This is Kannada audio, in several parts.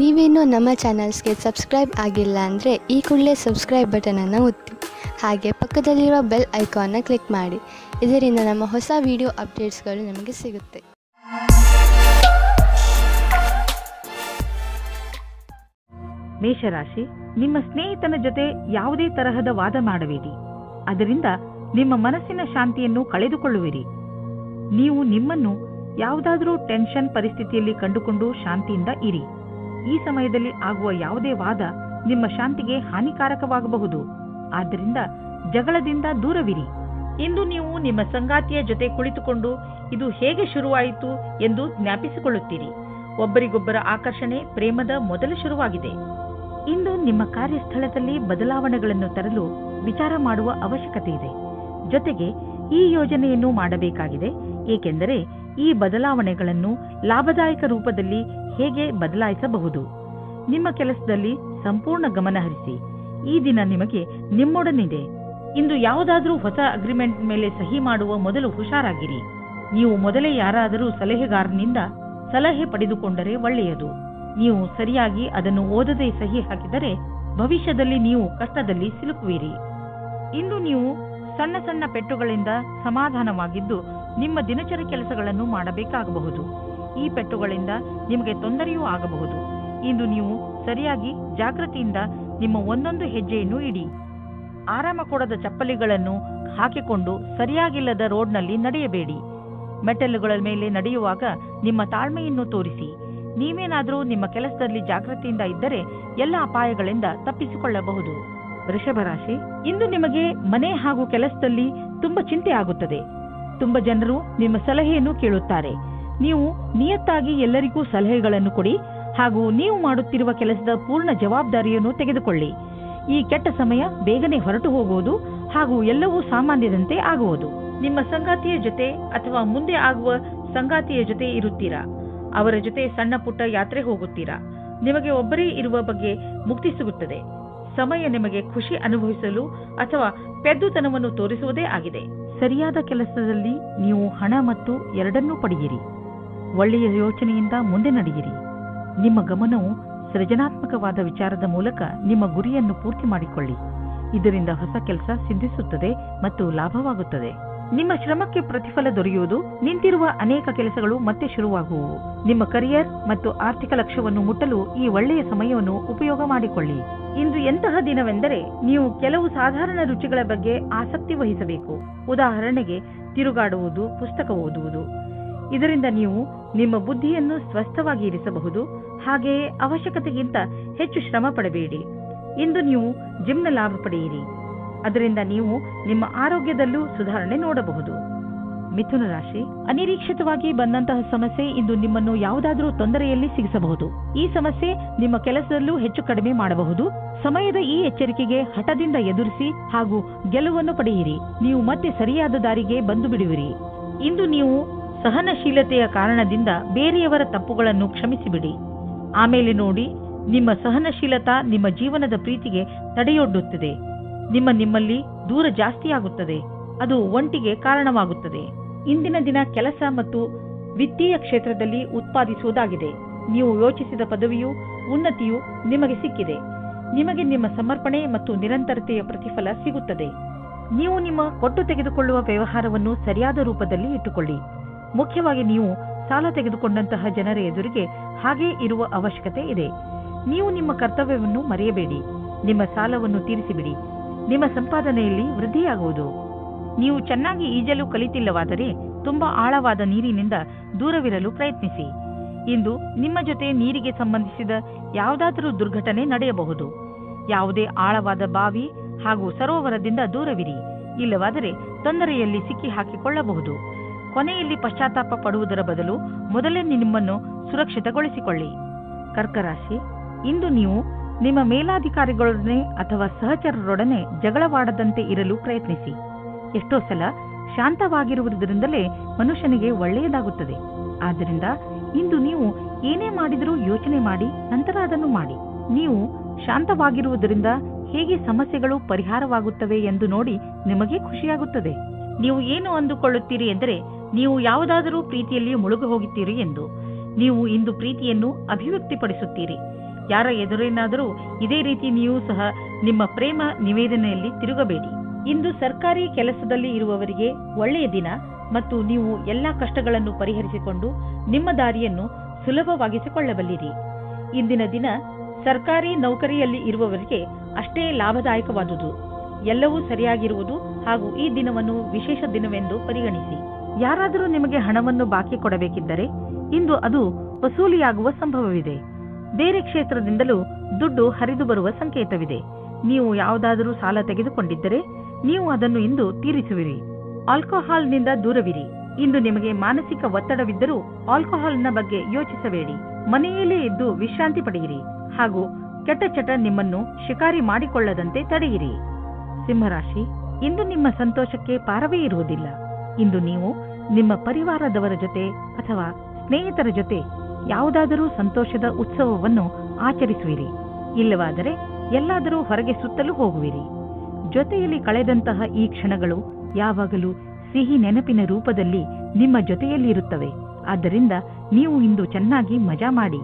ನೀವೇನೂ ನಮ್ಮ ಚಾನಲ್ಸ್ಗೆ ಸಬ್ಸ್ಕ್ರೈಬ್ ಆಗಿಲ್ಲ ಅಂದರೆ ಈ ಕೂಡಲೇ ಸಬ್ಸ್ಕ್ರೈಬ್ ಬಟನನ್ನು ಒತ್ತಿ ಹಾಗೆ ಪಕ್ಕದಲ್ಲಿರುವ ಬೆಲ್ ಐಕಾನ್ನ ಕ್ಲಿಕ್ ಮಾಡಿ. ಇದರಿಂದ ನಮ್ಮ ಹೊಸ ವಿಡಿಯೋ ಅಪ್ಡೇಟ್ಸ್ಗಳು ನಿಮಗೆ ಸಿಗುತ್ತೆ. ಮೇಷರಾಶಿ, ನಿಮ್ಮ ಸ್ನೇಹಿತನ ಜೊತೆ ಯಾವುದೇ ತರಹದ ವಾದ ಮಾಡಬೇಡಿ. ಅದರಿಂದ ನಿಮ್ಮ ಮನಸ್ಸಿನ ಶಾಂತಿಯನ್ನು ಕಳೆದುಕೊಳ್ಳುವಿರಿ. ನೀವು ನಿಮ್ಮನ್ನು ಯಾವುದಾದರೂ ಟೆನ್ಷನ್ ಪರಿಸ್ಥಿತಿಯಲ್ಲಿ ಕಂಡುಕೊಂಡು ಶಾಂತಿಯಿಂದ ಇರಿ. ಈ ಸಮಯದಲ್ಲಿ ಆಗುವ ಯಾವುದೇ ವಾದ ನಿಮ್ಮ ಶಾಂತಿಗೆ ಹಾನಿಕಾರಕವಾಗಬಹುದು. ಆದ್ದರಿಂದ ಜಗಳದಿಂದ ದೂರವಿರಿ. ಇಂದು ನೀವು ನಿಮ್ಮ ಸಂಗಾತಿಯ ಜೊತೆ ಕುಳಿತುಕೊಂಡು ಇದು ಹೇಗೆ ಶುರುವಾಯಿತು ಎಂದು ಜ್ಞಾಪಿಸಿಕೊಳ್ಳುತ್ತೀರಿ. ಒಬ್ಬರಿಗೊಬ್ಬರ ಆಕರ್ಷಣೆ ಪ್ರೇಮದ ಮೊದಲ ಶುರುವಾಗಿದೆ. ಇಂದು ನಿಮ್ಮ ಕಾರ್ಯಸ್ಥಳದಲ್ಲಿ ಬದಲಾವಣೆಗಳನ್ನು ತರಲು ವಿಚಾರ ಮಾಡುವ ಅವಶ್ಯಕತೆ ಇದೆ. ಜೊತೆಗೆ ಈ ಯೋಜನೆಯನ್ನು ಮಾಡಬೇಕಾಗಿದೆ, ಏಕೆಂದರೆ ಈ ಬದಲಾವಣೆಗಳನ್ನು ಲಾಭದಾಯಕ ರೂಪದಲ್ಲಿ ಹೇಗೆ ಬದಲಾಯಿಸಬಹುದು. ನಿಮ್ಮ ಕೆಲಸದಲ್ಲಿ ಸಂಪೂರ್ಣ ಗಮನ ಹರಿಸಿ. ಈ ದಿನ ನಿಮಗೆ ನಿಮ್ಮೊಡನಿದೆ. ಇಂದು ಯಾವುದಾದರೂ ಹೊಸ ಅಗ್ರಿಮೆಂಟ್ ಮೇಲೆ ಸಹಿ ಮಾಡುವ ಮೊದಲು ಹುಷಾರಾಗಿರಿ. ನೀವು ಮೊದಲೇ ಯಾರಾದರೂ ಸಲಹೆಗಾರನಿಂದ ಸಲಹೆ ಪಡೆದುಕೊಂಡರೆ ಒಳ್ಳೆಯದು. ನೀವು ಸರಿಯಾಗಿ ಅದನ್ನು ಓದದೆ ಸಹಿ ಹಾಕಿದರೆ ಭವಿಷ್ಯದಲ್ಲಿ ನೀವು ಕಷ್ಟದಲ್ಲಿ ಸಿಲುಕುವಿರಿ. ಇಂದು ನೀವು ಸಣ್ಣ ಸಣ್ಣ ಪೆಟ್ಟುಗಳಿಂದ ಸಮಾಧಾನವಾಗಿದ್ದು ನಿಮ್ಮ ದಿನಚರಿ ಕೆಲಸಗಳನ್ನು ಮಾಡಬೇಕಾಗಬಹುದು. ಈ ಪೆಟ್ಟುಗಳಿಂದ ನಿಮಗೆ ತೊಂದರೆಯೂ ಆಗಬಹುದು. ಇಂದು ನೀವು ಸರಿಯಾಗಿ ಜಾಗೃತಿಯಿಂದ ನಿಮ್ಮ ಒಂದೊಂದು ಹೆಜ್ಜೆಯನ್ನು ಇಡಿ. ಆರಾಮ ಕೊಡದ ಚಪ್ಪಲಿಗಳನ್ನು ಹಾಕಿಕೊಂಡು ಸರಿಯಾಗಿಲ್ಲದ ರೋಡ್ನಲ್ಲಿ ನಡೆಯಬೇಡಿ. ಮೆಟ್ಟಲುಗಳ ಮೇಲೆ ನಡೆಯುವಾಗ ನಿಮ್ಮ ತಾಳ್ಮೆಯನ್ನು ತೋರಿಸಿ. ನೀವೇನಾದರೂ ನಿಮ್ಮ ಕೆಲಸದಲ್ಲಿ ಜಾಗೃತಿಯಿಂದ ಇದ್ದರೆ ಎಲ್ಲ ಅಪಾಯಗಳಿಂದ ತಪ್ಪಿಸಿಕೊಳ್ಳಬಹುದು. ವೃಷಭ ರಾಶಿ, ಇಂದು ನಿಮಗೆ ಮನೆ ಹಾಗೂ ಕೆಲಸದಲ್ಲಿ ತುಂಬಾ ಚಿಂತೆ ಆಗುತ್ತದೆ. ತುಂಬಾ ಜನರು ನಿಮ್ಮ ಸಲಹೆಯನ್ನು ಕೇಳುತ್ತಾರೆ. ನೀವು ನಿಯತ್ತಾಗಿ ಎಲ್ಲರಿಗೂ ಸಲಹೆಗಳನ್ನು ಕೊಡಿ ಹಾಗೂ ನೀವು ಮಾಡುತ್ತಿರುವ ಕೆಲಸದ ಪೂರ್ಣ ಜವಾಬ್ದಾರಿಯನ್ನು ತೆಗೆದುಕೊಳ್ಳಿ. ಈ ಕೆಟ್ಟ ಸಮಯ ಬೇಗನೆ ಹೊರಟು ಹೋಗುವುದು ಹಾಗೂ ಎಲ್ಲವೂ ಸಾಮಾನ್ಯದಂತೆ ಆಗುವುದು. ನಿಮ್ಮ ಸಂಗಾತಿಯ ಜೊತೆ ಅಥವಾ ಮುಂದೆ ಆಗುವ ಸಂಗಾತಿಯ ಜೊತೆ ಇರುತ್ತೀರಾ. ಅವರ ಜೊತೆ ಸಣ್ಣ ಪುಟ್ಟ ಯಾತ್ರೆ ಹೋಗುತ್ತೀರಾ. ನಿಮಗೆ ಒಬ್ಬರೇ ಇರುವ ಬಗ್ಗೆ ಮುಕ್ತಿ ಸಿಗುತ್ತದೆ. ಸಮಯ ನಿಮಗೆ ಖುಷಿ ಅನುಭವಿಸಲು ಅಥವಾ ಪೆದ್ದುತನವನ್ನು ತೋರಿಸುವುದೇ ಆಗಿದೆ. ಸರಿಯಾದ ಕೆಲಸದಲ್ಲಿ ನೀವು ಹಣ ಮತ್ತು ಎರಡನ್ನೂ ಪಡೆಯಿರಿ. ಒಳ್ಳೆಯ ಯೋಚನೆಯಿಂದ ಮುಂದೆ ನಡೆಯಿರಿ. ನಿಮ್ಮ ಗಮನವು ಸೃಜನಾತ್ಮಕವಾದ ವಿಚಾರದ ಮೂಲಕ ನಿಮ್ಮ ಗುರಿಯನ್ನು ಪೂರ್ತಿ ಮಾಡಿಕೊಳ್ಳಿ. ಇದರಿಂದ ಹೊಸ ಕೆಲಸ ಸಿದ್ಧಿಸುತ್ತದೆ ಮತ್ತು ಲಾಭವಾಗುತ್ತದೆ. ನಿಮ್ಮ ಶ್ರಮಕ್ಕೆ ಪ್ರತಿಫಲ ದೊರೆಯುವುದು. ನಿಂತಿರುವ ಅನೇಕ ಕೆಲಸಗಳು ಮತ್ತೆ ಶುರುವಾಗುವು. ನಿಮ್ಮ ಕರಿಯರ್ ಮತ್ತು ಆರ್ಥಿಕ ಲಕ್ಷ್ಯವನ್ನು ಮುಟ್ಟಲು ಈ ಒಳ್ಳೆಯ ಸಮಯವನ್ನು ಉಪಯೋಗ ಮಾಡಿಕೊಳ್ಳಿ. ಇಂದು ಎಂತಹ ದಿನವೆಂದರೆ ನೀವು ಕೆಲವು ಸಾಧಾರಣ ರುಚಿಗಳ ಬಗ್ಗೆ ಆಸಕ್ತಿ ವಹಿಸಬೇಕು. ಉದಾಹರಣೆಗೆ ತಿರುಗಾಡುವುದು, ಪುಸ್ತಕ ಓದುವುದು. ಇದರಿಂದ ನೀವು ನಿಮ್ಮ ಬುದ್ಧಿಯನ್ನು ಸ್ವಸ್ಥವಾಗಿ ಇರಿಸಬಹುದು. ಹಾಗೆಯೇ ಅವಶ್ಯಕತೆಗಿಂತ ಹೆಚ್ಚು ಶ್ರಮ ಪಡಬೇಡಿ. ಇಂದು ನೀವು ಜಿಮ್ನ ಲಾಭ ಪಡೆಯಿರಿ. ಅದರಿಂದ ನೀವು ನಿಮ್ಮ ಆರೋಗ್ಯದಲ್ಲೂ ಸುಧಾರಣೆ ನೋಡಬಹುದು. ಮಿಥುನ ರಾಶಿ, ಅನಿರೀಕ್ಷಿತವಾಗಿ ಬಂದಂತಹ ಸಮಸ್ಯೆ ಇಂದು ನಿಮ್ಮನ್ನು ಯಾವುದಾದರೂ ತೊಂದರೆಯಲ್ಲಿ ಸಿಗಿಸಬಹುದು. ಈ ಸಮಸ್ಯೆ ನಿಮ್ಮ ಕೆಲಸದಲ್ಲೂ ಹೆಚ್ಚು ಕಡಿಮೆ ಮಾಡಬಹುದು. ಸಮಯದ ಈ ಎಚ್ಚರಿಕೆಗೆ ಹಠದಿಂದ ಎದುರಿಸಿ ಹಾಗೂ ಗೆಲುವನ್ನು ಪಡೆಯಿರಿ. ನೀವು ಮತ್ತೆ ಸರಿಯಾದ ದಾರಿಗೆ ಬಂದು ಬಿಡುವಿರಿ. ಇಂದು ನೀವು ಸಹನಶೀಲತೆಯ ಕಾರಣದಿಂದ ಬೇರೆಯವರ ತಪ್ಪುಗಳನ್ನು ಕ್ಷಮಿಸಿಬಿಡಿ. ಆಮೇಲೆ ನೋಡಿ, ನಿಮ್ಮ ಸಹನಶೀಲತಾ ನಿಮ್ಮ ಜೀವನದ ಪ್ರೀತಿಗೆ ತಡೆಯೊಡ್ಡುತ್ತದೆ. ನಿಮ್ಮಲ್ಲಿ ದೂರ ಜಾಸ್ತಿಯಾಗುತ್ತದೆ. ಅದು ಒಂಟಿಗೆ ಕಾರಣವಾಗುತ್ತದೆ. ಇಂದಿನ ದಿನ ಕೆಲಸ ಮತ್ತು ವಿತ್ತೀಯ ಕ್ಷೇತ್ರದಲ್ಲಿ ಉತ್ಪಾದಿಸುವುದಾಗಿದೆ. ನೀವು ಯೋಚಿಸಿದ ಪದವಿಯು ಉನ್ನತಿಯು ನಿಮಗೆ ಸಿಕ್ಕಿದೆ. ನಿಮಗೆ ನಿಮ್ಮ ಸಮರ್ಪಣೆ ಮತ್ತು ನಿರಂತರತೆಯ ಪ್ರತಿಫಲ ಸಿಗುತ್ತದೆ. ನೀವು ನಿಮ್ಮ ಕೊಟ್ಟು ತೆಗೆದುಕೊಳ್ಳುವ ವ್ಯವಹಾರವನ್ನು ಸರಿಯಾದ ರೂಪದಲ್ಲಿ ಇಟ್ಟುಕೊಳ್ಳಿ. ಮುಖ್ಯವಾಗಿ ನೀವು ಸಾಲ ತೆಗೆದುಕೊಂಡಂತಹ ಜನರ ಎದುರಿಗೆ ಹಾಗೇ ಇರುವ ಅವಶ್ಯಕತೆ ಇದೆ. ನೀವು ನಿಮ್ಮ ಕರ್ತವ್ಯವನ್ನು ಮರೆಯಬೇಡಿ. ನಿಮ್ಮ ಸಾಲವನ್ನು ತೀರಿಸಿಬಿಡಿ. ನಿಮ್ಮ ಸಂಪಾದನೆಯಲ್ಲಿ ವೃದ್ಧಿಯಾಗುವುದು. ನೀವು ಚೆನ್ನಾಗಿ ಈಜಲು ಕಲಿತಿಲ್ಲವಾದರೆ ತುಂಬಾ ಆಳವಾದ ನೀರಿನಿಂದ ದೂರವಿರಲು ಪ್ರಯತ್ನಿಸಿ. ಇಂದು ನಿಮ್ಮ ಜೊತೆ ನೀರಿಗೆ ಸಂಬಂಧಿಸಿದ ಯಾವುದಾದರೂ ದುರ್ಘಟನೆ ನಡೆಯಬಹುದು. ಯಾವುದೇ ಆಳವಾದ ಬಾವಿ ಹಾಗೂ ಸರೋವರದಿಂದ ದೂರವಿರಿ. ಇಲ್ಲವಾದರೆ ತೊಂದರೆಯಲ್ಲಿ ಸಿಕ್ಕಿ ಹಾಕಿಕೊಳ್ಳಬಹುದು. ಕೊನೆಯಲ್ಲಿ ಪಶ್ಚಾತ್ತಾಪ ಪಡುವುದರ ಬದಲು ಮೊದಲೇ ನಿಮ್ಮನ್ನು ಸುರಕ್ಷಿತಗೊಳಿಸಿಕೊಳ್ಳಿ. ಕರ್ಕರಾಶಿ, ಇಂದು ನೀವು ನಿಮ್ಮ ಮೇಲಾಧಿಕಾರಿಗಳೊಡನೆ ಅಥವಾ ಸಹಚರರೊಡನೆ ಜಗಳವಾಡದಂತೆ ಇರಲು ಪ್ರಯತ್ನಿಸಿ. ಎಷ್ಟೋ ಸಲ ಶಾಂತವಾಗಿರುವುದರಿಂದಲೇ ಮನುಷ್ಯನಿಗೆ ಒಳ್ಳೆಯದಾಗುತ್ತದೆ. ಆದ್ದರಿಂದ ಇಂದು ನೀವು ಏನೇ ಮಾಡಿದರೂ ಯೋಚನೆ ಮಾಡಿ ನಂತರ ಅದನ್ನು ಮಾಡಿ. ನೀವು ಶಾಂತವಾಗಿರುವುದರಿಂದ ಹೇಗೆ ಸಮಸ್ಯೆಗಳು ಪರಿಹಾರವಾಗುತ್ತವೆ ಎಂದು ನೋಡಿ ನಿಮಗೆ ಖುಷಿಯಾಗುತ್ತದೆ. ನೀವು ಏನು ಅಂದುಕೊಳ್ಳುತ್ತೀರಿ ಎಂದರೆ ನೀವು ಯಾವುದಾದರೂ ಪ್ರೀತಿಯಲ್ಲಿ ಮುಳುಗು ಹೋಗುತ್ತೀರಿ ಎಂದು. ನೀವು ಇಂದು ಪ್ರೀತಿಯನ್ನು ಅಭಿವ್ಯಕ್ತಿಪಡಿಸುತ್ತೀರಿ. ಯಾರ ಎದುರೇನಾದರೂ ಇದೇ ರೀತಿ ನೀವು ಸಹ ನಿಮ್ಮ ಪ್ರೇಮ ನಿವೇದನೆಯಲ್ಲಿ ತಿರುಗಬೇಡಿ. ಇಂದು ಸರ್ಕಾರಿ ಕೆಲಸದಲ್ಲಿ ಇರುವವರಿಗೆ ಒಳ್ಳೆಯ ದಿನ ಮತ್ತು ನೀವು ಎಲ್ಲಾ ಕಷ್ಟಗಳನ್ನು ಪರಿಹರಿಸಿಕೊಂಡು ನಿಮ್ಮ ದಾರಿಯನ್ನು ಸುಲಭವಾಗಿಸಿಕೊಳ್ಳಬಲ್ಲಿರಿ. ಇಂದಿನ ದಿನ ಸರ್ಕಾರಿ ನೌಕರಿಯಲ್ಲಿ ಇರುವವರಿಗೆ ಅಷ್ಟೇ ಲಾಭದಾಯಕವಾದುದು. ಎಲ್ಲವೂ ಸರಿಯಾಗಿರುವುದು ಹಾಗೂ ಈ ದಿನವನ್ನು ವಿಶೇಷ ದಿನವೆಂದು ಪರಿಗಣಿಸಿ. ಯಾರಾದರೂ ನಿಮಗೆ ಹಣವನ್ನು ಬಾಕಿ ಕೊಡಬೇಕಿದ್ದರೆ ಇಂದು ಅದು ವಸೂಲಿಯಾಗುವ ಸಂಭವವಿದೆ. ಬೇರೆ ಕ್ಷೇತ್ರದಿಂದಲೂ ದುಡ್ಡು ಹರಿದು ಬರುವ ಸಂಕೇತವಿದೆ. ನೀವು ಯಾವುದಾದರೂ ಸಾಲ ತೆಗೆದುಕೊಂಡಿದ್ದರೆ ನೀವು ಅದನ್ನು ಇಂದು ತೀರಿಸುವಿರಿ. ಆಲ್ಕೋಹಾಲ್ನಿಂದ ದೂರವಿರಿ. ಇಂದು ನಿಮಗೆ ಮಾನಸಿಕ ಒತ್ತಡವಿದ್ದರೂ ಆಲ್ಕೋಹಾಲ್ನ ಬಗ್ಗೆ ಯೋಚಿಸಬೇಡಿ. ಮನೆಯಲ್ಲೇ ಇದ್ದು ವಿಶ್ರಾಂತಿ ಪಡೆಯಿರಿ ಹಾಗೂ ಕೆಟ್ಟ ಚಟ ನಿಮ್ಮನ್ನು ಶಿಕಾರಿ ಮಾಡಿಕೊಳ್ಳದಂತೆ ತಡೆಯಿರಿ. ಸಿಂಹರಾಶಿ, ಇಂದು ನಿಮ್ಮ ಸಂತೋಷಕ್ಕೆ ಪಾರವೇ ಇರುವುದಿಲ್ಲ. ಇಂದು ನೀವು ನಿಮ್ಮ ಪರಿವಾರದವರ ಜೊತೆ ಅಥವಾ ಸ್ನೇಹಿತರ ಜೊತೆ ಯಾವುದಾದರೂ ಸಂತೋಷದ ಉತ್ಸವವನ್ನು ಆಚರಿಸುವಿರಿ. ಇಲ್ಲವಾದರೆ ಎಲ್ಲಾದರೂ ಹೊರಗೆ ಸುತ್ತಲೂ ಹೋಗುವಿರಿ. ಜೊತೆಯಲ್ಲಿ ಕಳೆದಂತಹ ಈ ಕ್ಷಣಗಳು ಯಾವಾಗಲೂ ಸಿಹಿ ನೆನಪಿನ ರೂಪದಲ್ಲಿ ನಿಮ್ಮ ಜೊತೆಯಲ್ಲಿ ಇರುತ್ತವೆ. ಆದ್ದರಿಂದ ನೀವು ಇಂದು ಚೆನ್ನಾಗಿ ಮಜಾ ಮಾಡಿ.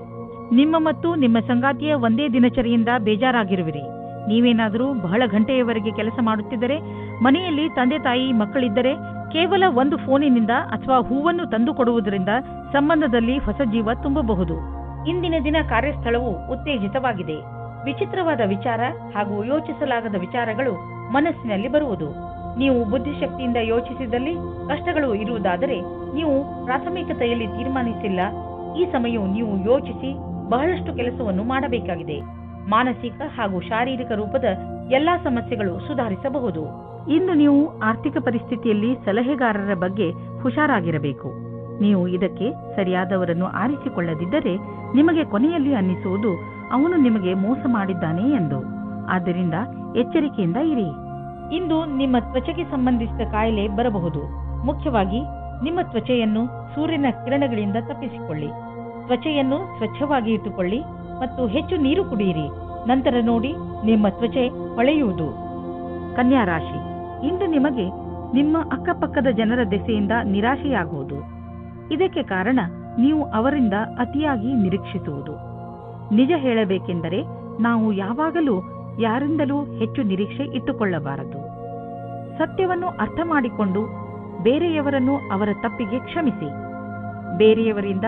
ನಿಮ್ಮ ಮತ್ತು ನಿಮ್ಮ ಸಂಗಾತಿಯ ಒಂದೇ ದಿನಚರಿಯಿಂದ ಬೇಜಾರಾಗಿರುವಿರಿ. ನೀವೇನಾದರೂ ಬಹಳ ಗಂಟೆಯವರೆಗೆ ಕೆಲಸ ಮಾಡುತ್ತಿದ್ದರೆ, ಮನೆಯಲ್ಲಿ ತಂದೆ ತಾಯಿ ಮಕ್ಕಳಿದ್ದರೆ ಕೇವಲ ಒಂದು ಫೋನಿನಿಂದ ಅಥವಾ ಹೂವನ್ನು ತಂದು ಕೊಡುವುದರಿಂದ ಸಂಬಂಧದಲ್ಲಿ ಹೊಸ ಜೀವ ತುಂಬಬಹುದು. ಇಂದಿನ ದಿನ ಕಾರ್ಯಸ್ಥಳವು ಉತ್ತೇಜಿತವಾಗಿದೆ. ವಿಚಿತ್ರವಾದ ವಿಚಾರ ಹಾಗೂ ಯೋಚಿಸಲಾಗದ ವಿಚಾರಗಳು ಮನಸ್ಸಿನಲ್ಲಿ ಬರುವುದು. ನೀವು ಬುದ್ಧಿಶಕ್ತಿಯಿಂದ ಯೋಚಿಸಿದಲ್ಲಿ ಕಷ್ಟಗಳು ಇರುವುದಾದರೆ ನೀವು ಪ್ರಾಥಮಿಕತೆಯಲ್ಲಿ ತೀರ್ಮಾನಿಸಿಲ್ಲ. ಈ ಸಮಯವು ನೀವು ಯೋಚಿಸಿ ಬಹಳಷ್ಟು ಕೆಲಸವನ್ನು ಮಾಡಬೇಕಾಗಿದೆ. ಮಾನಸಿಕ ಹಾಗೂ ಶಾರೀರಿಕ ರೂಪದ ಎಲ್ಲಾ ಸಮಸ್ಯೆಗಳು ಸುಧಾರಿಸಬಹುದು. ಇಂದು ನೀವು ಆರ್ಥಿಕ ಪರಿಸ್ಥಿತಿಯಲ್ಲಿ ಸಲಹೆಗಾರರ ಬಗ್ಗೆ ಹುಷಾರಾಗಿರಬೇಕು. ನೀವು ಇದಕ್ಕೆ ಸರಿಯಾದವರನ್ನು ಆರಿಸಿಕೊಳ್ಳದಿದ್ದರೆ ನಿಮಗೆ ಕೊನೆಯಲ್ಲಿ ಅನ್ನಿಸುವುದು ಅವನು ನಿಮಗೆ ಮೋಸ ಮಾಡಿದ್ದಾನೆ ಎಂದು. ಆದ್ದರಿಂದ ಎಚ್ಚರಿಕೆಯಿಂದ ಇರಿ. ಇಂದು ನಿಮ್ಮ ತ್ವಚೆಗೆ ಸಂಬಂಧಿಸಿದ ಕಾಯಿಲೆ ಬರಬಹುದು. ಮುಖ್ಯವಾಗಿ ನಿಮ್ಮ ತ್ವಚೆಯನ್ನು ಸೂರ್ಯನ ಕಿರಣಗಳಿಂದ ತಪ್ಪಿಸಿಕೊಳ್ಳಿ. ತ್ವಚೆಯನ್ನು ಸ್ವಚ್ಛವಾಗಿ ಇಟ್ಟುಕೊಳ್ಳಿ ಮತ್ತು ಹೆಚ್ಚು ನೀರು ಕುಡಿಯಿರಿ. ನಂತರ ನೋಡಿ ನಿಮ್ಮ ತ್ವಚೆ ಹೊಳೆಯುವುದು. ಕನ್ಯಾ ರಾಶಿ, ಇಂದು ನಿಮಗೆ ನಿಮ್ಮ ಅಕ್ಕಪಕ್ಕದ ಜನರ ದೆಸೆಯಿಂದ ನಿರಾಶೆಯಾಗುವುದು. ಇದಕ್ಕೆ ಕಾರಣ ನೀವು ಅವರಿಂದ ಅತಿಯಾಗಿ ನಿರೀಕ್ಷಿಸುವುದು. ನಿಜ ಹೇಳಬೇಕೆಂದರೆ ನಾವು ಯಾವಾಗಲೂ ಯಾರಿಂದಲೂ ಹೆಚ್ಚು ನಿರೀಕ್ಷೆ ಇಟ್ಟುಕೊಳ್ಳಬಾರದು. ಸತ್ಯವನ್ನು ಅರ್ಥ ಮಾಡಿಕೊಂಡು ಬೇರೆಯವರನ್ನು ಅವರ ತಪ್ಪಿಗೆ ಕ್ಷಮಿಸಿ. ಬೇರೆಯವರಿಂದ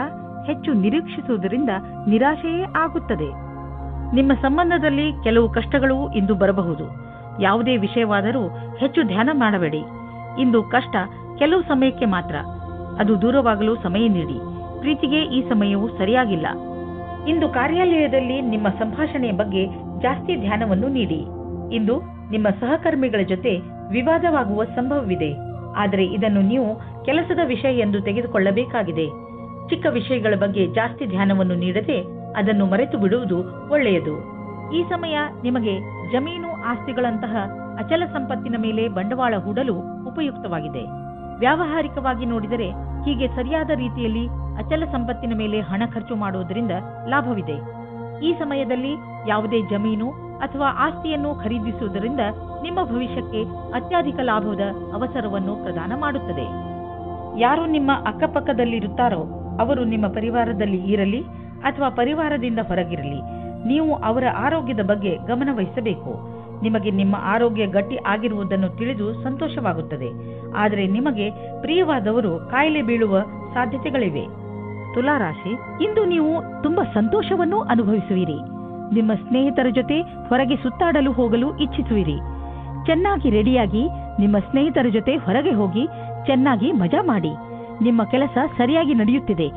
ಹೆಚ್ಚು ನಿರೀಕ್ಷಿಸುವುದರಿಂದ ನಿರಾಶೆಯೇ ಆಗುತ್ತದೆ. ನಿಮ್ಮ ಸಂಬಂಧದಲ್ಲಿ ಕೆಲವು ಕಷ್ಟಗಳು ಇಂದು ಬರಬಹುದು. ಯಾವುದೇ ವಿಷಯವಾದರೂ ಹೆಚ್ಚು ಧ್ಯಾನ ಮಾಡಬೇಡಿ. ಇಂದು ಕಷ್ಟ ಕೆಲವು ಸಮಯಕ್ಕೆ ಮಾತ್ರ. ಅದು ದೂರವಾಗಲು ಸಮಯ ನೀಡಿ. ಪ್ರೀತಿಗೆ ಈ ಸಮಯವು ಸರಿಯಾಗಿಲ್ಲ. ಇಂದು ಕಾರ್ಯಾಲಯದಲ್ಲಿ ನಿಮ್ಮ ಸಂಭಾಷಣೆಯ ಬಗ್ಗೆ ಜಾಸ್ತಿ ಧ್ಯಾನವನ್ನು ನೀಡಿ. ಇಂದು ನಿಮ್ಮ ಸಹಕರ್ಮಿಗಳ ಜೊತೆ ವಿವಾದವಾಗುವ ಸಂಭವವಿದೆ. ಆದರೆ ಇದನ್ನು ನೀವು ಕೆಲಸದ ವಿಷಯ ಎಂದು ತೆಗೆದುಕೊಳ್ಳಬೇಕಾಗಿದೆ. ಚಿಕ್ಕ ವಿಷಯಗಳ ಬಗ್ಗೆ ಜಾಸ್ತಿ ಧ್ಯಾನವನ್ನು ನೀಡದೆ ಅದನ್ನು ಮರೆತು ಬಿಡುವುದು ಒಳ್ಳೆಯದು. ಈ ಸಮಯ ನಿಮಗೆ ಜಮೀನು ಆಸ್ತಿಗಳಂತಹ ಅಚಲ ಸಂಪತ್ತಿನ ಮೇಲೆ ಬಂಡವಾಳ ಹೂಡಲು ಉಪಯುಕ್ತವಾಗಿದೆ. ವ್ಯಾವಹಾರಿಕವಾಗಿ ನೋಡಿದರೆ ಹೀಗೆ ಸರಿಯಾದ ರೀತಿಯಲ್ಲಿ ಅಚಲ ಸಂಪತ್ತಿನ ಮೇಲೆ ಹಣ ಖರ್ಚು ಮಾಡುವುದರಿಂದ ಲಾಭವಿದೆ. ಈ ಸಮಯದಲ್ಲಿ ಯಾವುದೇ ಜಮೀನು ಅಥವಾ ಆಸ್ತಿಯನ್ನು ಖರೀದಿಸುವುದರಿಂದ ನಿಮ್ಮ ಭವಿಷ್ಯಕ್ಕೆ ಅತ್ಯಧಿಕ ಲಾಭದ ಅವಸರವನ್ನು ಪ್ರದಾನ ಮಾಡುತ್ತದೆ. ಯಾರು ನಿಮ್ಮ ಅಕ್ಕಪಕ್ಕದಲ್ಲಿರುತ್ತಾರೋ ಅವರು ನಿಮ್ಮ ಪರಿವಾರದಲ್ಲಿ ಇರಲಿ ಅಥವಾ ಪರಿವಾರದಿಂದ ಹೊರಗಿರಲಿ, ನೀವು ಅವರ ಆರೋಗ್ಯದ ಬಗ್ಗೆ ಗಮನ ವಹಿಸಬೇಕು. ನಿಮಗೆ ನಿಮ್ಮ ಆರೋಗ್ಯ ಗಟ್ಟಿ ಆಗಿರುವುದನ್ನು ತಿಳಿದು ಸಂತೋಷವಾಗುತ್ತದೆ. ಆದರೆ ನಿಮಗೆ ಪ್ರಿಯವಾದವರು ಕಾಯಿಲೆ ಬೀಳುವ ಸಾಧ್ಯತೆಗಳಿವೆ. ತುಲಾರಾಶಿ, ಇಂದು ನೀವು ತುಂಬಾ ಸಂತೋಷವನ್ನು ಅನುಭವಿಸುವಿರಿ. ನಿಮ್ಮ ಸ್ನೇಹಿತರ ಜೊತೆ ಹೊರಗೆ ಸುತ್ತಾಡಲು ಹೋಗಲು ಇಚ್ಛಿಸುವಿರಿ. ಚೆನ್ನಾಗಿ ರೆಡಿಯಾಗಿ ನಿಮ್ಮ ಸ್ನೇಹಿತರ ಜೊತೆ ಹೊರಗೆ ಹೋಗಿ ಚೆನ್ನಾಗಿ ಮಜಾ ಮಾಡಿ. ನಿಮ್ಮ ಕೆಲಸ ಸರಿಯಾಗಿ ನಡೆಯುತ್ತಿದೆ.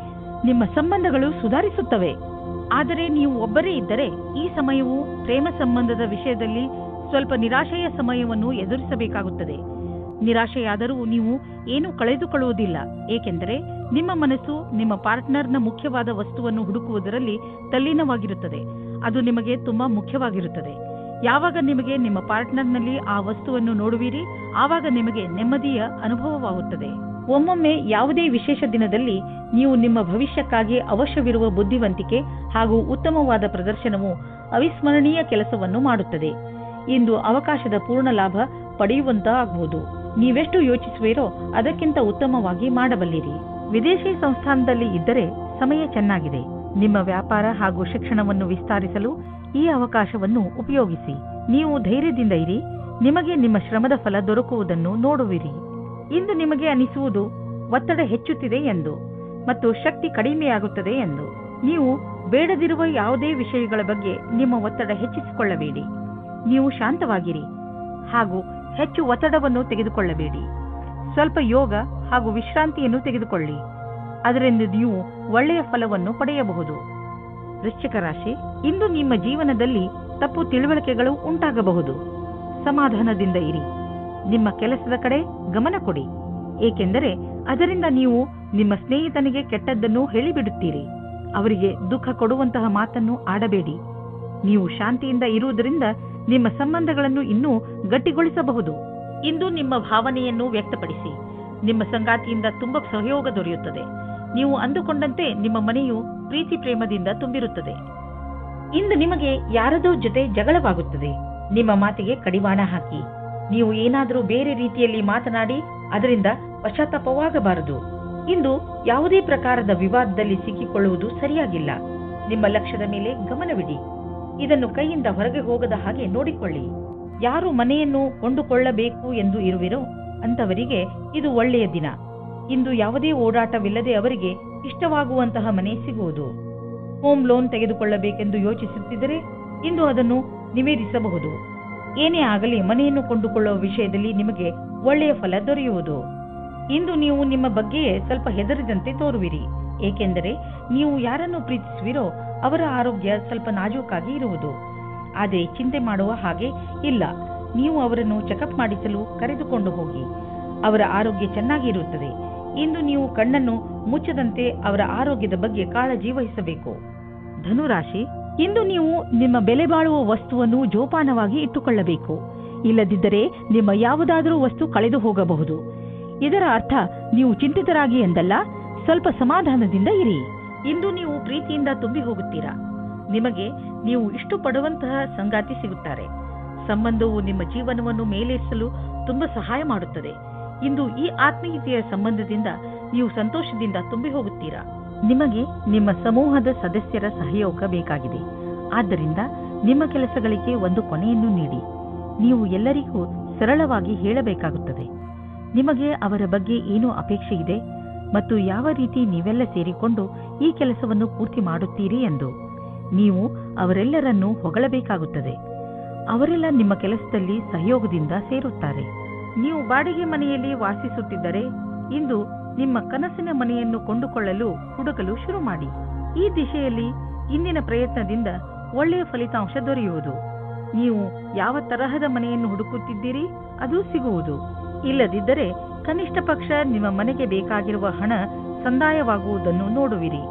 ನಿಮ್ಮ ಸಂಬಂಧಗಳು ಸುಧಾರಿಸುತ್ತವೆ. ಆದರೆ ನೀವು ಒಬ್ಬರೇ ಇದ್ದರೆ ಈ ಸಮಯವು ಪ್ರೇಮ ಸಂಬಂಧದ ವಿಷಯದಲ್ಲಿ ಸ್ವಲ್ಪ ನಿರಾಶೆಯ ಸಮಯವನ್ನು ಎದುರಿಸಬೇಕಾಗುತ್ತದೆ. ನಿರಾಶೆಯಾದರೂ ನೀವು ಏನೂ ಕಳೆದುಕೊಳ್ಳುವುದಿಲ್ಲ. ಏಕೆಂದರೆ ನಿಮ್ಮ ಮನಸ್ಸು ನಿಮ್ಮ ಪಾರ್ಟ್ನರ್ನ ಮುಖ್ಯವಾದ ವಸ್ತುವನ್ನು ಹುಡುಕುವುದರಲ್ಲಿ ತಲ್ಲೀನವಾಗಿರುತ್ತದೆ. ಅದು ನಿಮಗೆ ತುಂಬಾ ಮುಖ್ಯವಾಗಿರುತ್ತದೆ. ಯಾವಾಗ ನಿಮಗೆ ನಿಮ್ಮ ಪಾರ್ಟ್ನರ್ನಲ್ಲಿ ಆ ವಸ್ತುವನ್ನು ನೋಡುವಿರಿ, ಆವಾಗ ನಿಮಗೆ ನೆಮ್ಮದಿಯ ಅನುಭವವಾಗುತ್ತದೆ. ಒಮ್ಮೊಮ್ಮೆ ಯಾವುದೇ ವಿಶೇಷ ದಿನದಲ್ಲಿ ನೀವು ನಿಮ್ಮ ಭವಿಷ್ಯಕ್ಕಾಗಿ ಅವಶ್ಯವಿರುವ ಬುದ್ಧಿವಂತಿಕೆ ಹಾಗೂ ಉತ್ತಮವಾದ ಪ್ರದರ್ಶನವು ಅವಿಸ್ಮರಣೀಯ ಕೆಲಸವನ್ನು ಮಾಡುತ್ತದೆ. ಇಂದು ಅವಕಾಶದ ಪೂರ್ಣ ಲಾಭ ಪಡೆಯುವಂತಾಗುವುದು. ನೀವೆಷ್ಟು ಯೋಚಿಸುವಿರೋ ಅದಕ್ಕಿಂತ ಉತ್ತಮವಾಗಿ ಮಾಡಬಲ್ಲಿರಿ. ವಿದೇಶಿ ಸಂಸ್ಥಾನದಲ್ಲಿ ಇದ್ದರೆ ಸಮಯ ಚೆನ್ನಾಗಿದೆ. ನಿಮ್ಮ ವ್ಯಾಪಾರ ಹಾಗೂ ಶಿಕ್ಷಣವನ್ನು ವಿಸ್ತರಿಸಲು ಈ ಅವಕಾಶವನ್ನು ಉಪಯೋಗಿಸಿ. ನೀವು ಧೈರ್ಯದಿಂದ ಇರಿ, ನಿಮಗೆ ನಿಮ್ಮ ಶ್ರಮದ ಫಲ ದೊರಕುವುದನ್ನು ನೋಡುವಿರಿ. ಇಂದು ನಿಮಗೆ ಅನಿಸುವುದು ಒತ್ತಡ ಹೆಚ್ಚುತ್ತಿದೆ ಎಂದು ಮತ್ತು ಶಕ್ತಿ ಕಡಿಮೆಯಾಗುತ್ತದೆ ಎಂದು. ನೀವು ಬೇಡದಿರುವ ಯಾವುದೇ ವಿಷಯಗಳ ಬಗ್ಗೆ ನಿಮ್ಮ ಒತ್ತಡ ಹೆಚ್ಚಿಸಿಕೊಳ್ಳಬೇಡಿ. ನೀವು ಶಾಂತವಾಗಿರಿ ಹಾಗೂ ಹೆಚ್ಚು ಒತ್ತಡವನ್ನು ತೆಗೆದುಕೊಳ್ಳಬೇಡಿ. ಸ್ವಲ್ಪ ಯೋಗ ಹಾಗೂ ವಿಶ್ರಾಂತಿಯನ್ನು ತೆಗೆದುಕೊಳ್ಳಿ. ಅದರಿಂದ ನೀವು ಒಳ್ಳೆಯ ಫಲವನ್ನು ಪಡೆಯಬಹುದು. ವೃಶ್ಚಿಕ ರಾಶಿ, ಇಂದು ನಿಮ್ಮ ಜೀವನದಲ್ಲಿ ತಪ್ಪು ತಿಳುವಳಿಕೆಗಳು ಉಂಟಾಗಬಹುದು. ಸಮಾಧಾನದಿಂದ ಇರಿ. ನಿಮ್ಮ ಕೆಲಸದ ಕಡೆ ಗಮನ ಕೊಡಿ, ಏಕೆಂದರೆ ಅದರಿಂದ ನೀವು ನಿಮ್ಮ ಸ್ನೇಹಿತನಿಗೆ ಕೆಟ್ಟದ್ದನ್ನು ಹೇಳಿಬಿಡುತ್ತೀರಿ. ಅವರಿಗೆ ದುಃಖ ಕೊಡುವಂತಹ ಮಾತನ್ನು ಆಡಬೇಡಿ. ನೀವು ಶಾಂತಿಯಿಂದ ಇರುವುದರಿಂದ ನಿಮ್ಮ ಸಂಬಂಧಗಳನ್ನು ಇನ್ನೂ ಗಟ್ಟಿಗೊಳಿಸಬಹುದು. ಇಂದು ನಿಮ್ಮ ಭಾವನೆಯನ್ನು ವ್ಯಕ್ತಪಡಿಸಿ. ನಿಮ್ಮ ಸಂಗಾತಿಯಿಂದ ತುಂಬಾ ಸಹಯೋಗ ದೊರೆಯುತ್ತದೆ. ನೀವು ಅಂದುಕೊಂಡಂತೆ ನಿಮ್ಮ ಮನೆಯು ಪ್ರೀತಿ ಪ್ರೇಮದಿಂದ ತುಂಬಿರುತ್ತದೆ. ಇಂದು ನಿಮಗೆ ಯಾರದೋ ಜೊತೆ ಜಗಳವಾಗುತ್ತದೆ. ನಿಮ್ಮ ಮಾತಿಗೆ ಕಡಿವಾಣ ಹಾಕಿ. ನೀವು ಏನಾದರೂ ಬೇರೆ ರೀತಿಯಲ್ಲಿ ಮಾತನಾಡಿ ಅದರಿಂದ ಪಶ್ಚಾತ್ತಾಪವಾಗಬಾರದು. ಇಂದು ಯಾವುದೇ ಪ್ರಕಾರದ ವಿವಾದದಲ್ಲಿ ಸಿಕ್ಕಿಕೊಳ್ಳುವುದು ಸರಿಯಾಗಿಲ್ಲ. ನಿಮ್ಮ ಲಕ್ಷ್ಯದ ಮೇಲೆ ಗಮನವಿಡಿ. ಇದನ್ನು ಕೈಯಿಂದ ಹೊರಗೆ ಹೋಗದ ಹಾಗೆ ನೋಡಿಕೊಳ್ಳಿ. ಯಾರು ಮನೆಯನ್ನು ಕೊಂಡುಕೊಳ್ಳಬೇಕು ಎಂದು ಇರುವಿರೋ ಅಂತವರಿಗೆ ಇದು ಒಳ್ಳೆಯ ದಿನ. ಇಂದು ಯಾವುದೇ ಓಡಾಟವಿಲ್ಲದೆ ಅವರಿಗೆ ಇಷ್ಟವಾಗುವಂತಹ ಮನೆ ಸಿಗುವುದು. ಹೋಮ್ ಲೋನ್ ತೆಗೆದುಕೊಳ್ಳಬೇಕೆಂದು ಯೋಚಿಸುತ್ತಿದ್ದರೆ ಇಂದು ಅದನ್ನು ನಿವೇದಿಸಬಹುದು. ಏನೇ ಆಗಲಿ ಮನೆಯನ್ನು ಕೊಂಡುಕೊಳ್ಳುವ ವಿಷಯದಲ್ಲಿ ನಿಮಗೆ ಒಳ್ಳೆಯ ಫಲ ದೊರೆಯುವುದು. ಇಂದು ನೀವು ನಿಮ್ಮ ಬಗ್ಗೆಯೇ ಸ್ವಲ್ಪ ಹೆದರಿದಂತೆ ತೋರುವಿರಿ, ಏಕೆಂದರೆ ನೀವು ಯಾರನ್ನು ಪ್ರೀತಿಸುವಿರೋ ಅವರ ಆರೋಗ್ಯ ಸ್ವಲ್ಪ ನಾಜೂಕಾಗಿ ಇರುವುದು. ಆದರೆ ಚಿಂತೆ ಮಾಡುವ ಹಾಗೆ ಇಲ್ಲ. ನೀವು ಅವರನ್ನು ಚೆಕಪ್ ಮಾಡಿಸಲು ಕರೆದುಕೊಂಡು ಹೋಗಿ. ಅವರ ಆರೋಗ್ಯ ಚೆನ್ನಾಗಿರುತ್ತದೆ. ಇಂದು ನೀವು ಕಣ್ಣನ್ನು ಮುಚ್ಚದಂತೆ ಅವರ ಆರೋಗ್ಯದ ಬಗ್ಗೆ ಕಾಳಜಿ ವಹಿಸಬೇಕು. ಧನುರಾಶಿ, ಇಂದು ನೀವು ನಿಮ್ಮ ಬೆಲೆ ಬಾಳುವ ವಸ್ತುವನ್ನು ಜೋಪಾನವಾಗಿ ಇಟ್ಟುಕೊಳ್ಳಬೇಕು. ಇಲ್ಲದಿದ್ದರೆ ನಿಮ್ಮ ಯಾವುದಾದರೂ ವಸ್ತು ಕಳೆದು ಹೋಗಬಹುದು. ಇದರ ಅರ್ಥ ನೀವು ಚಿಂತಿತರಾಗಿ ಎಂದಲ್ಲ, ಸ್ವಲ್ಪ ಸಮಾಧಾನದಿಂದ ಇರಿ. ಇಂದು ನೀವು ಪ್ರೀತಿಯಿಂದ ತುಂಬಿ ಹೋಗುತ್ತೀರಾ. ನಿಮಗೆ ನೀವು ಇಷ್ಟಪಡುವಂತಹ ಸಂಗಾತಿ ಸಿಗುತ್ತಾರೆ. ಸಂಬಂಧವು ನಿಮ್ಮ ಜೀವನವನ್ನು ಮೇಲೇರಿಸಲು ತುಂಬಾ ಸಹಾಯ ಮಾಡುತ್ತದೆ. ಇಂದು ಈ ಆತ್ಮೀಯತೆಯ ಸಂಬಂಧದಿಂದ ನೀವು ಸಂತೋಷದಿಂದ ತುಂಬಿ ಹೋಗುತ್ತೀರಾ. ನಿಮಗೆ ನಿಮ್ಮ ಸಮೂಹದ ಸದಸ್ಯರ ಸಹಯೋಗ ಬೇಕಾಗಿದೆ. ಆದ್ದರಿಂದ ನಿಮ್ಮ ಕೆಲಸಗಳಿಗೆ ಒಂದು ಕೊನೆಯನ್ನು ನೀಡಿ. ನೀವು ಎಲ್ಲರಿಗೂ ಸರಳವಾಗಿ ಹೇಳಬೇಕಾಗುತ್ತದೆ. ನಿಮಗೆ ಅವರ ಬಗ್ಗೆ ಏನು ಅಪೇಕ್ಷೆ ಇದೆ ಮತ್ತು ಯಾವ ರೀತಿ ನೀವೆಲ್ಲ ಸೇರಿಕೊಂಡು ಈ ಕೆಲಸವನ್ನು ಪೂರ್ತಿ ಮಾಡುತ್ತೀರಿ ಎಂದು. ನೀವು ಅವರೆಲ್ಲರನ್ನೂ ಹೊಗಳಬೇಕಾಗುತ್ತದೆ. ಅವರೆಲ್ಲ ನಿಮ್ಮ ಕೆಲಸದಲ್ಲಿ ಸಹಯೋಗದಿಂದ ಸೇರುತ್ತಾರೆ. ನೀವು ಬಾಡಿಗೆ ಮನೆಯಲ್ಲಿ ವಾಸಿಸುತ್ತಿದ್ದರೆ ಇಂದು ನಿಮ್ಮ ಕನಸಿನ ಮನೆಯನ್ನು ಕೊಂಡುಕೊಳ್ಳಲು ಹುಡುಕಲು ಶುರು ಮಾಡಿ. ಈ ದಿಶೆಯಲ್ಲಿ ಇಂದಿನ ಪ್ರಯತ್ನದಿಂದ ಒಳ್ಳೆಯ ಫಲಿತಾಂಶ ದೊರೆಯುವುದು. ನೀವು ಯಾವ ತರಹದ ಮನೆಯನ್ನು ಹುಡುಕುತ್ತಿದ್ದೀರಿ ಅದು ಸಿಗುವುದು. ಇಲ್ಲದಿದ್ದರೆ ಕನಿಷ್ಠ ಪಕ್ಷ ನಿಮ್ಮ ಮನೆಗೆ ಬೇಕಾಗಿರುವ ಹಣ ಸಂದಾಯವಾಗುವುದನ್ನು ನೋಡುವಿರಿ.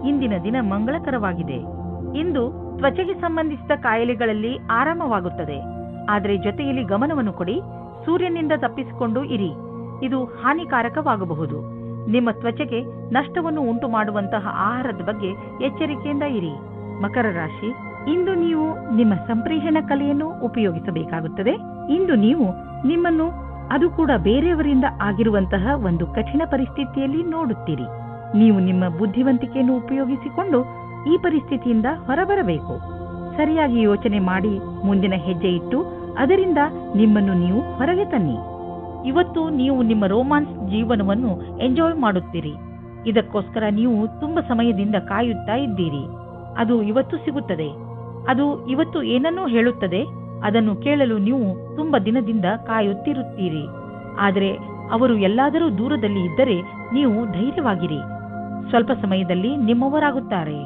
ಇಂದಿನ ದಿನ ಮಂಗಳಕರವಾಗಿದೆ. ಇಂದು ತ್ವಚೆಗೆ ಸಂಬಂಧಿಸಿದ ಕಾಯಿಲೆಗಳಲ್ಲಿ ಆರಾಮವಾಗುತ್ತದೆ. ಆದರೆ ಜೊತೆಯಲ್ಲಿ ಗಮನವನ್ನು ಕೊಡಿ. ಸೂರ್ಯನಿಂದ ತಪ್ಪಿಸಿಕೊಂಡು ಇರಿ. ಇದು ಹಾನಿಕಾರಕವಾಗಬಹುದು. ನಿಮ್ಮ ತ್ವಚೆಗೆ ನಷ್ಟವನ್ನು ಉಂಟು ಮಾಡುವಂತಹ ಆಹಾರದ ಬಗ್ಗೆ ಎಚ್ಚರಿಕೆಯಿಂದ ಇರಿ. ಮಕರ ರಾಶಿ, ಇಂದು ನೀವು ನಿಮ್ಮ ಸಂಪ್ರೇಷಣ ಕಲೆಯನ್ನು ಉಪಯೋಗಿಸಬೇಕಾಗುತ್ತದೆ. ಇಂದು ನೀವು ನಿಮ್ಮನ್ನು ಅದು ಕೂಡ ಬೇರೆಯವರಿಂದ ಆಗಿರುವಂತಹ ಒಂದು ಕಠಿಣ ಪರಿಸ್ಥಿತಿಯಲ್ಲಿ ನೋಡುತ್ತೀರಿ. ನೀವು ನಿಮ್ಮ ಬುದ್ಧಿವಂತಿಕೆಯನ್ನು ಉಪಯೋಗಿಸಿಕೊಂಡು ಈ ಪರಿಸ್ಥಿತಿಯಿಂದ ಹೊರಬರಬೇಕು. ಸರಿಯಾಗಿ ಯೋಚನೆ ಮಾಡಿ ಮುಂದಿನ ಹೆಜ್ಜೆ ಇಟ್ಟು ಅದರಿಂದ ನಿಮ್ಮನ್ನು ನೀವು ಹೊರಗೆ ತನ್ನಿ. ಇವತ್ತು ನೀವು ನಿಮ್ಮ ರೋಮಾನ್ಸ್ ಜೀವನವನ್ನು ಎಂಜಾಯ್ ಮಾಡುತ್ತೀರಿ. ಇದಕ್ಕೋಸ್ಕರ ನೀವು ತುಂಬಾ ಸಮಯದಿಂದ ಕಾಯುತ್ತಾ ಇದ್ದೀರಿ. ಅದು ಇವತ್ತು ಸಿಗುತ್ತದೆ. ಅದು ಇವತ್ತು ಏನನ್ನೋ ಹೇಳುತ್ತದೆ. ಅದನ್ನು ಕೇಳಲು ನೀವು ತುಂಬಾ ದಿನದಿಂದ ಕಾಯುತ್ತಿರುತ್ತೀರಿ. ಆದರೆ ಅವರು ಎಲ್ಲಾದರೂ ದೂರದಲ್ಲಿ ಇದ್ದರೆ ನೀವು ಧೈರ್ಯವಾಗಿರಿ. ಸ್ವಲ್ಪ ಸಮಯದಲ್ಲಿ ನಿಮ್ಮವರಾಗುತ್ತಾರೆ.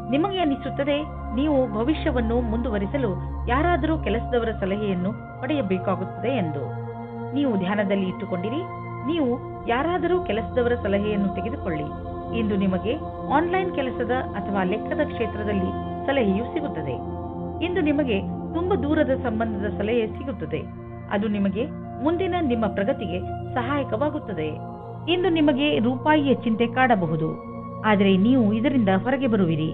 ನಿಮಗೆ ಅನಿಸುತ್ತದೆ ನೀವು ಭವಿಷ್ಯವನ್ನು ಮುಂದುವರಿಸಲು ಯಾರಾದರೂ ಕೆಲಸದವರ ಸಲಹೆಯನ್ನು ಪಡೆಯಬೇಕಾಗುತ್ತದೆ ಎಂದು. ನೀವು ಧ್ಯಾನದಲ್ಲಿ ಇಟ್ಟುಕೊಂಡಿರಿ. ನೀವು ಯಾರಾದರೂ ಕೆಲಸದವರ ಸಲಹೆಯನ್ನು ತೆಗೆದುಕೊಳ್ಳಿ. ಇಂದು ನಿಮಗೆ ಆನ್ಲೈನ್ ಕೆಲಸದ ಅಥವಾ ಲೆಕ್ಕದ ಕ್ಷೇತ್ರದಲ್ಲಿ ಸಲಹೆಯು ಸಿಗುತ್ತದೆ. ಇಂದು ನಿಮಗೆ ತುಂಬಾ ದೂರದ ಸಂಬಂಧದ ಸಲಹೆ ಸಿಗುತ್ತದೆ. ಅದು ನಿಮಗೆ ಮುಂದಿನ ನಿಮ್ಮ ಪ್ರಗತಿಗೆ ಸಹಾಯಕವಾಗುತ್ತದೆ. ಇಂದು ನಿಮಗೆ ರೂಪಾಯಿಯ ಚಿಂತೆ ಕಾಡಬಹುದು. ಆದರೆ ನೀವು ಇದರಿಂದ ಹೊರಗೆ ಬರುವಿರಿ.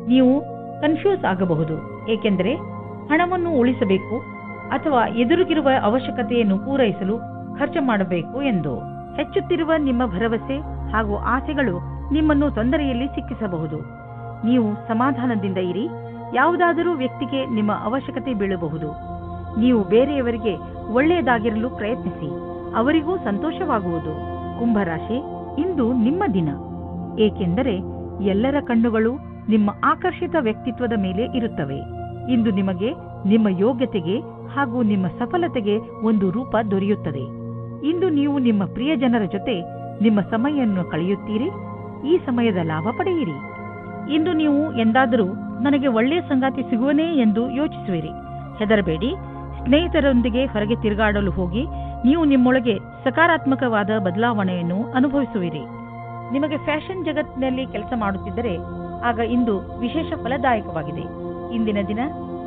ನೀವು ಕನ್ಫ್ಯೂಸ್ ಆಗಬಹುದು, ಏಕೆಂದರೆ ಹಣವನ್ನು ಉಳಿಸಬೇಕು ಅಥವಾ ಎದುರಿಗಿರುವ ಅವಶ್ಯಕತೆಯನ್ನು ಪೂರೈಸಲು ಖರ್ಚು ಮಾಡಬೇಕು ಎಂದು. ಹೆಚ್ಚುತ್ತಿರುವ ನಿಮ್ಮ ಭರವಸೆ ಹಾಗೂ ಆಸೆಗಳು ನಿಮ್ಮನ್ನು ತೊಂದರೆಯಲ್ಲಿ ಸಿಕ್ಕಿಸಬಹುದು. ನೀವು ಸಮಾಧಾನದಿಂದ ಇರಿ. ಯಾವುದಾದರೂ ವ್ಯಕ್ತಿಗೆ ನಿಮ್ಮ ಅವಶ್ಯಕತೆ ಬೀಳಬಹುದು. ನೀವು ಬೇರೆಯವರಿಗೆ ಒಳ್ಳೆಯದಾಗಿರಲು ಪ್ರಯತ್ನಿಸಿ, ಅವರಿಗೂ ಸಂತೋಷವಾಗುವುದು. ಕುಂಭರಾಶಿ, ಇಂದು ನಿಮ್ಮ ದಿನ, ಏಕೆಂದರೆ ಎಲ್ಲರ ಕಣ್ಣುಗಳು ನಿಮ್ಮ ಆಕರ್ಷಿತ ವ್ಯಕ್ತಿತ್ವದ ಮೇಲೆ ಇರುತ್ತವೆ. ಇಂದು ನಿಮಗೆ ನಿಮ್ಮ ಯೋಗ್ಯತೆಗೆ ಹಾಗೂ ನಿಮ್ಮ ಸಫಲತೆಗೆ ಒಂದು ರೂಪ ದೊರೆಯುತ್ತದೆ. ಇಂದು ನೀವು ನಿಮ್ಮ ಪ್ರಿಯಜನರ ಜೊತೆ ನಿಮ್ಮ ಸಮಯವನ್ನು ಕಳೆಯುತ್ತೀರಿ. ಈ ಸಮಯದ ಲಾಭ ಪಡೆಯಿರಿ. ಇಂದು ನೀವು ಎಂದಾದರೂ ನನಗೆ ಒಳ್ಳೆಯ ಸಂಗಾತಿ ಸಿಗುವನೇ ಎಂದು ಯೋಚಿಸುವಿರಿ. ಹೆದರಬೇಡಿ. ಸ್ನೇಹಿತರೊಂದಿಗೆ ಹೊರಗೆ ತಿರುಗಾಡಲು ಹೋಗಿ ನೀವು ನಿಮ್ಮೊಳಗೆ ಸಕಾರಾತ್ಮಕವಾದ ಬದಲಾವಣೆಯನ್ನು ಅನುಭವಿಸುವಿರಿ. ನಿಮಗೆ ಫ್ಯಾಷನ್ ಜಗತ್ತಿನಲ್ಲಿ ಕೆಲಸ ಮಾಡುತ್ತಿದ್ದರೆ ಆಗ ಇಂದು ವಿಶೇಷ ಫಲದಾಯಕವಾಗಿದೆ. ಇಂದಿನ ದಿನ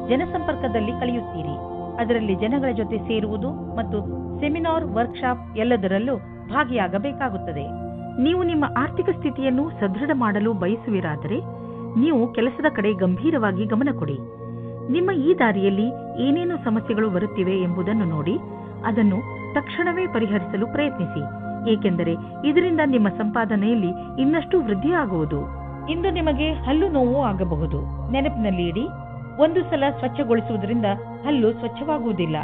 ಜನಸಂಪರ್ಕದಲ್ಲಿ ಕಳೆಯುತ್ತೀರಿ. ಅದರಲ್ಲಿ ಜನಗಳ ಜೊತೆ ಸೇರುವುದು ಮತ್ತು ಸೆಮಿನಾರ್, ವರ್ಕ್ಶಾಪ್ ಎಲ್ಲದರಲ್ಲೂ ಭಾಗಿಯಾಗಬೇಕಾಗುತ್ತದೆ. ನೀವು ನಿಮ್ಮ ಆರ್ಥಿಕ ಸ್ಥಿತಿಯನ್ನು ಸದೃಢ ಮಾಡಲು ಬಯಸುವಿರಾದರೆ ನೀವು ಕೆಲಸದ ಕಡೆ ಗಂಭೀರವಾಗಿ ಗಮನ ಕೊಡಿ. ನಿಮ್ಮ ಈ ದಾರಿಯಲ್ಲಿ ಏನೇನು ಸಮಸ್ಯೆಗಳು ಬರುತ್ತಿವೆ ಎಂಬುದನ್ನು ನೋಡಿ ಅದನ್ನು ತಕ್ಷಣವೇ ಪರಿಹರಿಸಲು ಪ್ರಯತ್ನಿಸಿ, ಏಕೆಂದರೆ ಇದರಿಂದ ನಿಮ್ಮ ಸಂಪಾದನೆಯಲ್ಲಿ ಇನ್ನಷ್ಟು ವೃದ್ಧಿಯಾಗುವುದು. ಇಂದು ನಿಮಗೆ ಹಲ್ಲು ನೋವು ಆಗಬಹುದು. ನೆನಪಿನಲ್ಲಿ ಇಡಿ, ಒಂದು ಸಲ ಸ್ವಚ್ಛಗೊಳಿಸುವುದರಿಂದ ಹಲ್ಲು ಸ್ವಚ್ಛವಾಗುವುದಿಲ್ಲ.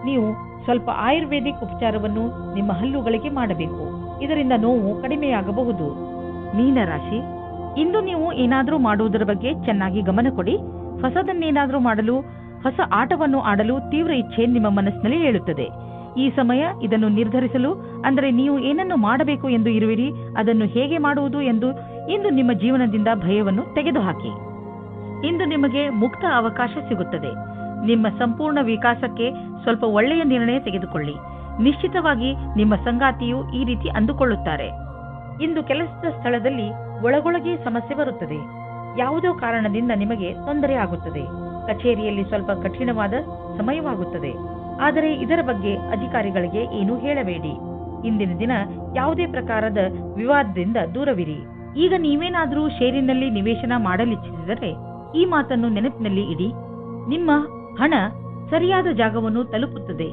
ನೀವು ಸ್ವಲ್ಪ ಆಯುರ್ವೇದಿಕ್ ಉಪಚಾರವನ್ನು ನಿಮ್ಮ ಹಲ್ಲುಗಳಿಗೆ ಮಾಡಬೇಕು. ಇದರಿಂದ ನೋವು ಕಡಿಮೆಯಾಗಬಹುದು. ಮೀನರಾಶಿ, ಇಂದು ನೀವು ಏನಾದರೂ ಮಾಡುವುದರ ಬಗ್ಗೆ ಚೆನ್ನಾಗಿ ಗಮನ ಕೊಡಿ. ಹೊಸದನ್ನೇನಾದರೂ ಮಾಡಲು, ಹೊಸ ಆಟವನ್ನು ಆಡಲು ತೀವ್ರ ಇಚ್ಛೆ ನಿಮ್ಮ ಮನಸ್ಸಿನಲ್ಲಿ ಹೇಳುತ್ತದೆ. ಈ ಸಮಯ ಇದನ್ನು ನಿರ್ಧರಿಸಲು, ಅಂದರೆ ನೀವು ಏನನ್ನು ಮಾಡಬೇಕು ಎಂದು ಇರುವಿರಿ, ಅದನ್ನು ಹೇಗೆ ಮಾಡುವುದು ಎಂದು ಇಂದು ನಿಮ್ಮ ಜೀವನದಿಂದ ಭಯವನ್ನು ತೆಗೆದುಹಾಕಿ. ಇಂದು ನಿಮಗೆ ಮುಕ್ತ ಅವಕಾಶ ಸಿಗುತ್ತದೆ. ನಿಮ್ಮ ಸಂಪೂರ್ಣ ವಿಕಾಸಕ್ಕೆ ಸ್ವಲ್ಪ ಒಳ್ಳೆಯ ನಿರ್ಣಯ ತೆಗೆದುಕೊಳ್ಳಿ. ನಿಶ್ಚಿತವಾಗಿ ನಿಮ್ಮ ಸಂಗಾತಿಯು ಈ ರೀತಿ ಅಂದುಕೊಳ್ಳುತ್ತಾರೆ. ಇಂದು ಕೆಲಸದ ಸ್ಥಳದಲ್ಲಿ ಒಳಗೊಳಗೆ ಸಮಸ್ಯೆ ಬರುತ್ತದೆ. ಯಾವುದೋ ಕಾರಣದಿಂದ ನಿಮಗೆ ತೊಂದರೆ ಆಗುತ್ತದೆ. ಕಚೇರಿಯಲ್ಲಿ ಸ್ವಲ್ಪ ಕಠಿಣವಾದ ಸಮಯವಾಗುತ್ತದೆ. ಆದರೆ ಇದರ ಬಗ್ಗೆ ಅಧಿಕಾರಿಗಳಿಗೆ ಏನೂ ಹೇಳಬೇಡಿ. ಇಂದಿನ ದಿನ ಯಾವುದೇ ಪ್ರಕಾರದ ವಿವಾದದಿಂದ ದೂರವಿರಿ. ಈಗ ನೀವೇನಾದರೂ ಷೇರಿನಲ್ಲಿ ನಿವೇಶನ ಮಾಡಲಿಚ್ಛಿಸಿದರೆ ಈ ಮಾತನ್ನು ನೆನಪಿನಲ್ಲಿ ಇಡಿ. ನಿಮ್ಮ ಹಣ ಸರಿಯಾದ ಜಾಗವನ್ನು ತಲುಪುತ್ತದೆ.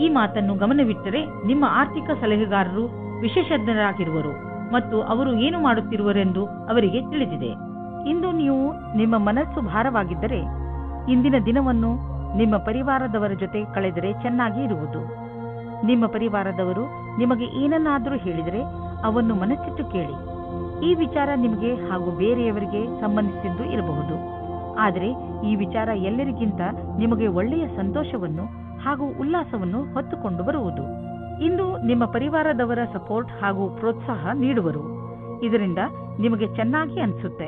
ಈ ಮಾತನ್ನು ಗಮನವಿಟ್ಟರೆ ನಿಮ್ಮ ಆರ್ಥಿಕ ಸಲಹೆಗಾರರು ವಿಶೇಷಜ್ಞರಾಗಿರುವರು ಮತ್ತು ಅವರು ಏನು ಮಾಡುತ್ತಿರುವರೆಂದು ಅವರಿಗೆ ತಿಳಿದಿದೆ. ಇಂದು ನೀವು ನಿಮ್ಮ ಮನಸ್ಸು ಭಾರವಾಗಿದ್ದರೆ ಇಂದಿನ ದಿನವನ್ನು ನಿಮ್ಮ ಪರಿವಾರದವರ ಜೊತೆ ಕಳೆದರೆ ಚೆನ್ನಾಗಿ ಇರುವುದು. ನಿಮ್ಮ ಪರಿವಾರದವರು ನಿಮಗೆ ಏನನ್ನಾದರೂ ಹೇಳಿದರೆ ಅವನ್ನು ಮನಸ್ಸಿಟ್ಟು ಕೇಳಿ. ಈ ವಿಚಾರ ನಿಮಗೆ ಹಾಗೂ ಬೇರೆಯವರಿಗೆ ಸಂಬಂಧಿಸಿದ್ದು ಇರಬಹುದು, ಆದರೆ ಈ ವಿಚಾರ ಎಲ್ಲರಿಗಿಂತ ನಿಮಗೆ ಒಳ್ಳೆಯ ಸಂತೋಷವನ್ನು ಹಾಗೂ ಉಲ್ಲಾಸವನ್ನು ಹೊತ್ತುಕೊಂಡು ಬರುವುದು. ಇಂದು ನಿಮ್ಮ ಪರಿವಾರದವರ ಸಪೋರ್ಟ್ ಹಾಗೂ ಪ್ರೋತ್ಸಾಹ ನೀಡುವರು. ಇದರಿಂದ ನಿಮಗೆ ಚೆನ್ನಾಗಿ ಅನಿಸುತ್ತೆ.